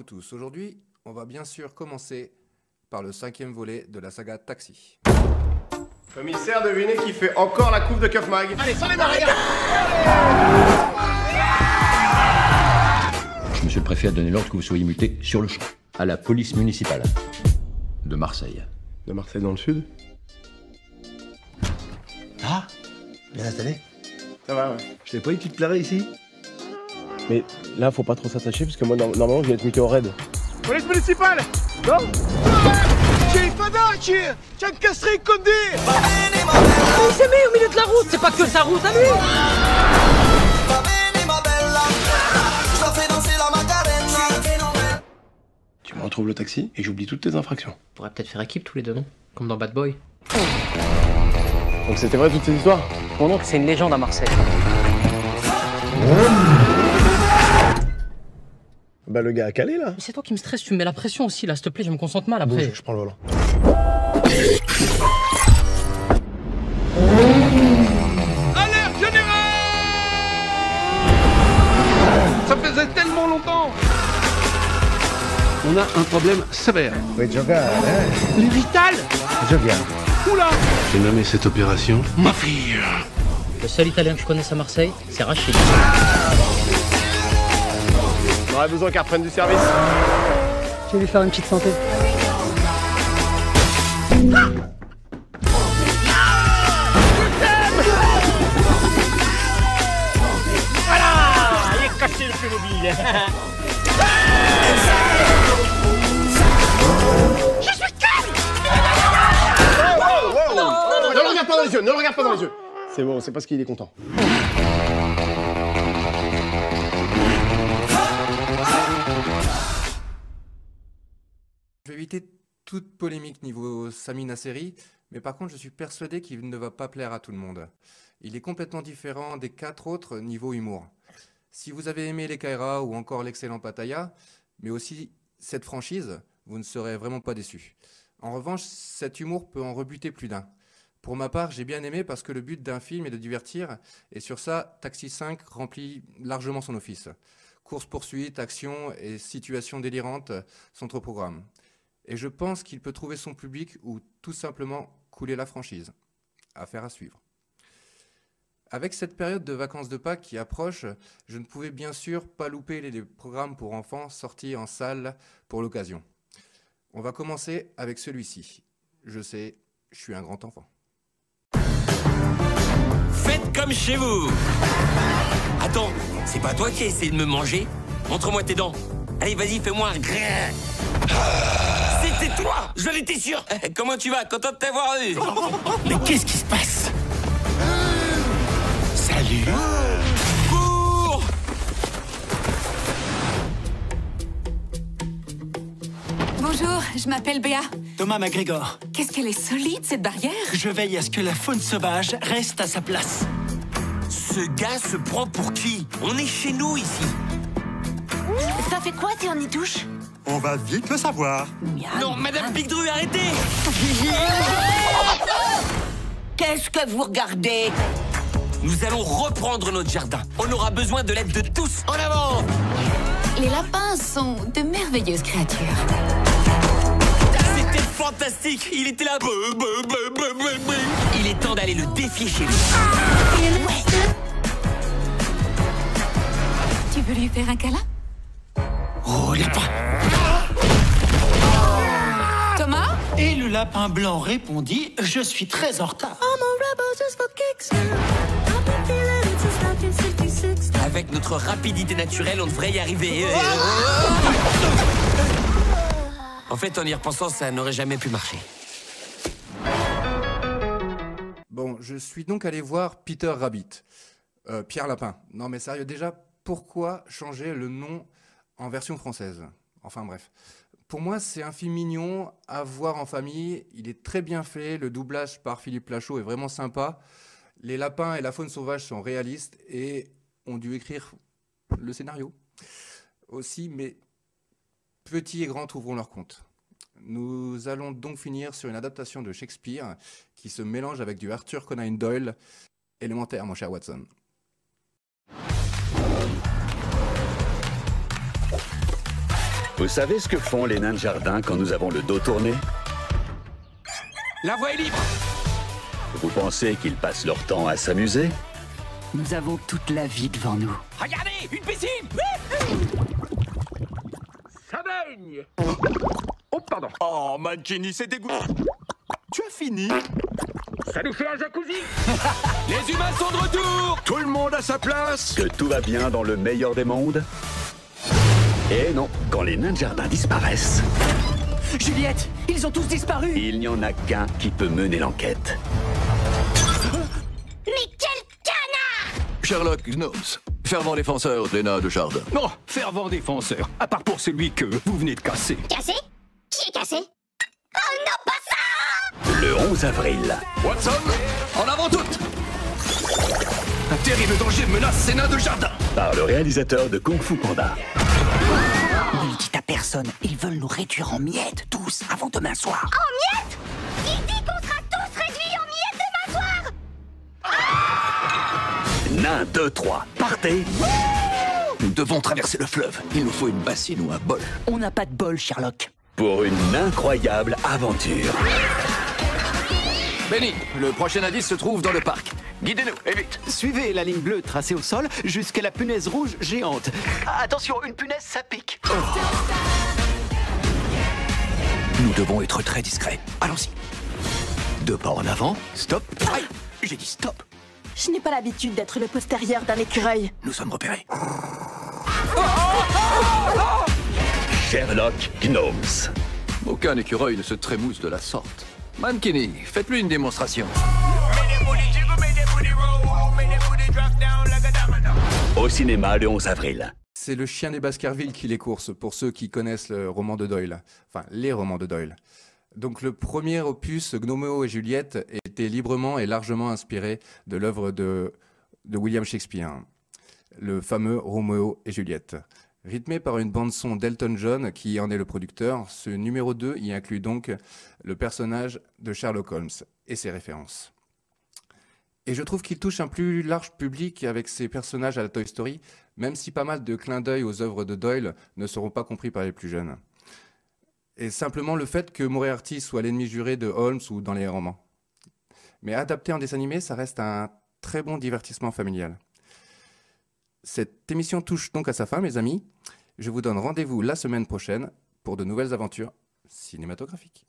tous. Aujourd'hui, on va bien sûr commencer par le 5e volet de la saga Taxi. Commissaire, devinez qui fait encore la coupe de Keuf Mag. Allez, sans les mains, regarde. Monsieur le préfet a donné l'ordre que vous soyez muté sur le champ, à la police municipale de Marseille. De Marseille dans le sud? Ah, bien installé. Ça va, ouais. Je t'ai pas dit que tu te plairais ici? Mais là, faut pas trop s'attacher parce que moi, normalement, je vais être muté au raid. Police municipale! Non? J'ai fada, c'è un castré condé. Il s'est mis au milieu de la route, c'est pas que sa route à lui. Tu me retrouves le taxi et j'oublie toutes tes infractions. On pourrait peut-être faire équipe tous les deux, non? Comme dans Bad Boy. Donc c'était vrai toutes ces histoires? Mon oncle, c'est une légende à Marseille. Bah le gars a calé là. Mais c'est toi qui me stresse, tu me mets la pression aussi là, s'il te plaît, je me concentre mal après. Bouge, je prends le volant. Alerte générale. Ça faisait tellement longtemps. On a un problème sévère. Puoi giocare, eh? Le vital. Giochiamo. Oula! J'ai nommé cette opération ma fille. Le seul italien que je connaisse à Marseille, c'est Rachid. On aurait besoin qu'elle reprenne du service. Je vais lui faire une petite santé. Voilà, il est caché le plus mobile. Ne le regarde pas dans les yeux, ne le regarde pas dans les yeux. C'est bon, c'est parce qu'il est content. Je vais éviter toute polémique niveau Sami Nasseri, mais par contre je suis persuadé qu'il ne va pas plaire à tout le monde. Il est complètement différent des 4 autres niveau humour. Si vous avez aimé les Kaira ou encore l'excellent Pattaya, mais aussi cette franchise, vous ne serez vraiment pas déçus. En revanche, cet humour peut en rebuter plus d'un. Pour ma part, j'ai bien aimé parce que le but d'un film est de divertir, et sur ça, Taxi 5 remplit largement son office. Course-poursuite, action et situations délirantes sont au programme. Et je pense qu'il peut trouver son public ou tout simplement couler la franchise. Affaire à suivre. Avec cette période de vacances de Pâques qui approche, je ne pouvais bien sûr pas louper les programmes pour enfants sortis en salle pour l'occasion. On va commencer avec celui-ci. Je sais, je suis un grand enfant. Faites comme chez vous. Attends, c'est pas toi qui as essayé de me manger? Montre-moi tes dents. Allez, vas-y, fais-moi un grrr. C'était toi, je l'étais sûr. Comment tu vas? Content de t'avoir eu. Mais qu'est-ce qui se passe? Salut. Cours. Bonjour, je m'appelle Béa. Thomas McGregor. Qu'est-ce qu'elle est solide, cette barrière? Je veille à ce que la faune sauvage reste à sa place. Ce gars se prend pour qui? On est chez nous ici. Ça fait quoi, tes ornitouches? On va vite le savoir. Non, Madame Pigdru, arrêtez. Qu'est-ce que vous regardez? Nous allons reprendre notre jardin. On aura besoin de l'aide de tous. En avant. Les lapins sont de merveilleuses créatures. C'était fantastique. Il était là. Il est temps d'aller le défier chez lui. Tu veux lui faire un câlin? Oh, lapin. Thomas? Et le lapin blanc répondit, je suis très en retard. Avec notre rapidité naturelle, on devrait y arriver. En fait, en y repensant, ça n'aurait jamais pu marcher. Bon, je suis donc allé voir Peter Rabbit. Pierre Lapin. Non mais sérieux, déjà, pourquoi changer le nom en version française? Enfin bref. Pour moi, c'est un film mignon à voir en famille. Il est très bien fait. Le doublage par Philippe Lachaud est vraiment sympa. Les lapins et la faune sauvage sont réalistes et ont dû écrire le scénario aussi, mais petits et grands trouveront leur compte. Nous allons donc finir sur une adaptation de Shakespeare qui se mélange avec du Arthur Conan Doyle. Élémentaire, mon cher Watson. Vous savez ce que font les nains de jardin quand nous avons le dos tourné? La voie est libre. Vous pensez qu'ils passent leur temps à s'amuser? Nous avons toute la vie devant nous. Regardez, une piscine. Ça baigne. Oh, pardon. Oh, Mancini, c'est dégoûtant. Tu as fini? Ça nous fait un jacuzzi. Les humains sont de retour. Tout le monde à sa place. Que tout va bien dans le meilleur des mondes? Et non, quand les nains de jardin disparaissent, Juliette, ils ont tous disparu. il n'y en a qu'un qui peut mener l'enquête. Mais quel canard! Sherlock Gnomes, fervent défenseur des nains de jardin. Non, fervent défenseur, à part pour celui que vous venez de casser. Cassé? Qui est cassé? Oh non, pas ça! Le 11 avril, Watson, en avant toutes! Un terrible danger menace ces nains de jardin. par le réalisateur de Kung Fu Panda. Ne le dites à personne, ils veulent nous réduire en miettes, tous, avant demain soir. En miettes? Il dit qu'on sera tous réduits en miettes demain soir! Nain 2-3, partez! Nous devons traverser le fleuve. Il nous faut une bassine ou un bol. On n'a pas de bol, Sherlock. Pour une incroyable aventure. Benny, le prochain indice se trouve dans le parc. Guidez-nous, et vite. Suivez la ligne bleue tracée au sol jusqu'à la punaise rouge géante. Attention, une punaise, ça pique. Nous devons être très discrets. Allons-y. 2 pas en avant. Stop. Aïe, j'ai dit stop. Je n'ai pas l'habitude d'être le postérieur d'un écureuil. Nous sommes repérés. Sherlock Gnomes. Aucun écureuil ne se trémousse de la sorte. Mancini, faites-lui une démonstration. Au cinéma le 11 avril. C'est le chien des Baskerville qui les course, pour ceux qui connaissent le roman de Doyle. Enfin, les romans de Doyle. Donc le premier opus, Gnomeo et Juliette, était librement et largement inspiré de l'œuvre de William Shakespeare, le fameux Roméo et Juliette. Rythmé par une bande-son d'Elton John, qui en est le producteur, ce numéro 2 y inclut donc le personnage de Sherlock Holmes et ses références. Et je trouve qu'il touche un plus large public avec ses personnages à la Toy Story, même si pas mal de clins d'œil aux œuvres de Doyle ne seront pas compris par les plus jeunes. Et simplement le fait que Moriarty soit l'ennemi juré de Holmes ou dans les romans. Mais adapté en dessin animé, ça reste un très bon divertissement familial. Cette émission touche donc à sa fin, mes amis. Je vous donne rendez-vous la semaine prochaine pour de nouvelles aventures cinématographiques.